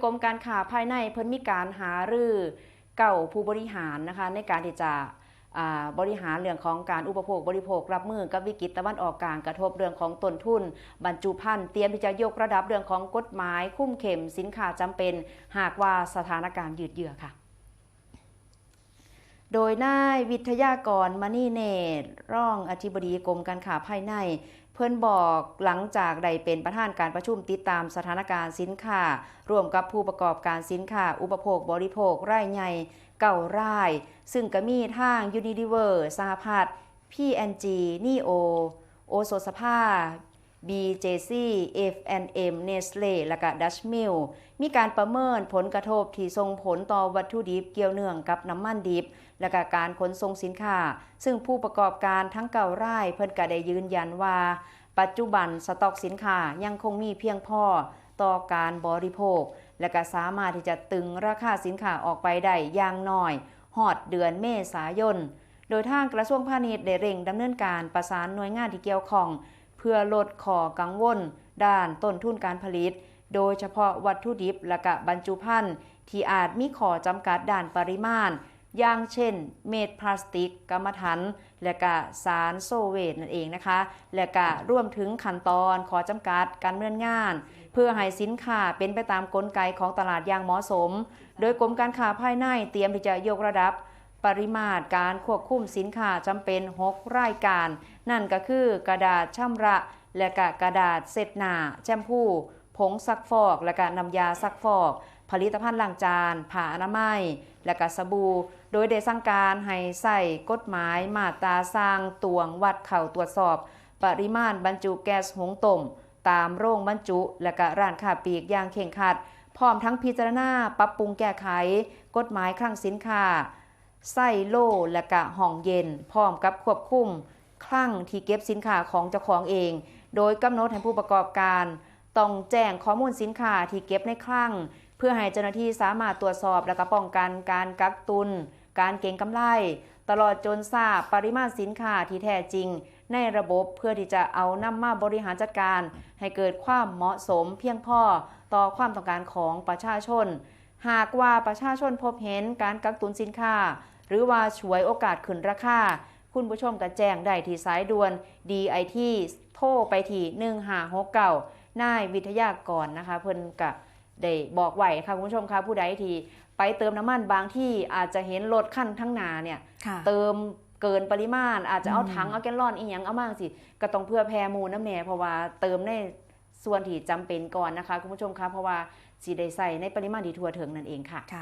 กรมการค้าภายในเพิ่นมีการหารือเก่าผู้บริหารนะคะในการที่จะบริหารเรื่องของการอุปโภคบริโภครับมือกับวิกฤตตะวันออกกลางกระทบเรื่องของต้นทุนบรรจุภัณฑ์เตรียมที่จะยกระดับเรื่องของกฎหมายคุ้มเข้มสินค้าจำเป็นหากว่าสถานการณ์ยืดเยื้อค่ะโดยนายวิทยากรมณีเนตรรองอธิบดีกรมการค้าภายในเพิ่นบอกหลังจากได้เป็นประธานการประชุมติดตามสถานการณ์สินค้าร่วมกับผู้ประกอบการสินค้าอุปโภคบริโภครายใหญ่9 รายซึ่งก็มีทาง Unilever สหพัฒน์ P&G NIO โอโซสภา BJC F&M Nestle และก็ Dutch Mill มีการประเมินผลกระทบที่ส่งผลต่อวัตถุดิบเกี่ยวเนื่องกับน้ำมันดิบและก็การขนส่งสินค้าซึ่งผู้ประกอบการทั้ง9 รายเพิ่นก็ได้ยืนยันว่าปัจจุบันสต็อกสินค้ายังคงมีเพียงพอต่อการบริโภคและก็สามารถที่จะตึงราคาสินค้าออกไปได้อย่างน้อยฮอดเดือนเมษายนโดยทางกระทรวงพาณิชย์ได้เร่งดำเนินการประสานหน่วยงานที่เกี่ยวข้องเพื่อลดข้อกังวลด้านต้นทุนการผลิตโดยเฉพาะวัตถุดิบและก็บรรจุภัณฑ์ที่อาจมีข้อจำกัดด้านปริมาณอย่างเช่นเม็ดพลาสติกกรรมฐานและก็สารโซเวตนั่นเองนะคะและก็รวมถึงขั้นตอนข้อจำกัดการดำเนินงานเพื่อให้สินค้าเป็นไปตามกลไกของตลาดอย่างเหมาะสมโดยกรมการค้าภายในเตรียมที่จะยกระดับปริมาตรการควบคุมสินค้าจำเป็น6 รายการนั่นก็คือกระดาษชำระและก็กระดาษเช็ดหน้าแชมพูผงซักฟอกและก็น้ำยาซักฟอกผลิตภัณฑ์ล้างจานผ้าอนามัยและก็สบู่โดยได้สั่งการให้ใส่กฎหมายมาตราสร้างตวงวัดเข้าตรวจสอบปริมาณบรรจุแก๊สหุงต้มตามโรงบรรจุและก็ร้านค้าปลีกอย่างเคร่งครัดพร้อมทั้งพิจารณาปรับปรุงแก้ไขกฎหมายคลังสินค้าไส้โล่และก็ห้องเย็นพร้อมกับควบคุมคลังที่เก็บสินค้าของเจ้าของเองโดยกำหนดให้ผู้ประกอบการต้องแจ้งข้อมูลสินค้าที่เก็บในคลังเพื่อให้เจ้าหน้าที่สามารถตรวจสอบและก็ป้องกันการกักตุนการเก็งกำไรตลอดจนทราบปริมาณสินค้าที่แท้จริงในระบบเพื่อที่จะเอานำมาบริหารจัดการให้เกิดความเหมาะสมเพียงพอต่อความต้องการของประชาชนหากว่าประชาชนพบเห็นการกักตุนสินค้าหรือว่าฉวยโอกาสขึ้นราคาคุณผู้ชมก็แจ้งได้ที่สายด่วน DIT โทรไปที่1569นายวิทยากรนะคะเพิ่นก็ได้บอกไว้ค่ะคุณผู้ชมค่ะผู้ใดที่ไปเติมน้ำมันบางที่อาจจะเห็นรถคันทั้งหน้าเนี่ยเติมเกินปริมาณอาจจะเอาถังเอาแกลลอนอีหยังเอามาสิก็ต้องเพื่อแพรมูน้ำแหน่เพราะว่าเติมในส่วนที่จำเป็นก่อนนะคะคุณผู้ชมคะเพราะว่าสิได้ใส่ในปริมาณที่ทั่วถึงนั่นเองค่ะ